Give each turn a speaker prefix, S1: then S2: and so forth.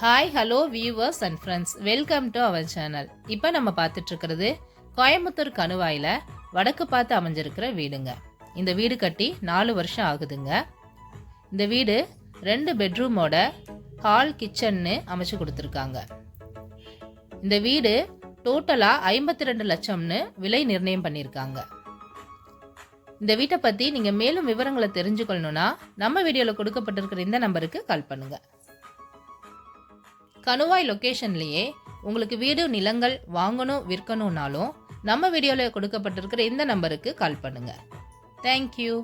S1: Hi hello viewers and friends, welcome to our channel. இப்போ நம்ம பார்த்துட்டு இருக்கிறது கோயம்புத்தூர் கணுவாயில் வடக்கு பார்த்து அமைஞ்சிருக்கிற வீடுங்க. இந்த வீடு கட்டி 4 வருஷம் ஆகுதுங்க. இந்த வீடு 2 பெட்ரூமோட ஹால் கிச்சன்னு அமைச்சு கொடுத்துருக்காங்க. இந்த வீடு டோட்டலாக 52 லட்சம்னு விலை நிர்ணயம் பண்ணியிருக்காங்க. இந்த வீட்டை பற்றி நீங்கள் மேலும் விவரங்களை தெரிஞ்சுக்கணுன்னா நம்ம வீடியோவில் கொடுக்கப்பட்டிருக்கிற இந்த நம்பருக்கு கால் பண்ணுங்கள். கணுவாய் லொக்கேஷன்லேயே உங்களுக்கு வீடு நிலங்கள் வாங்கணும் விற்கணும்னாலும் நம்ம வீடியோவில் கொடுக்கப்பட்டிருக்கிற இந்த நம்பருக்கு கால் பண்ணுங்கள். தேங்க்யூ.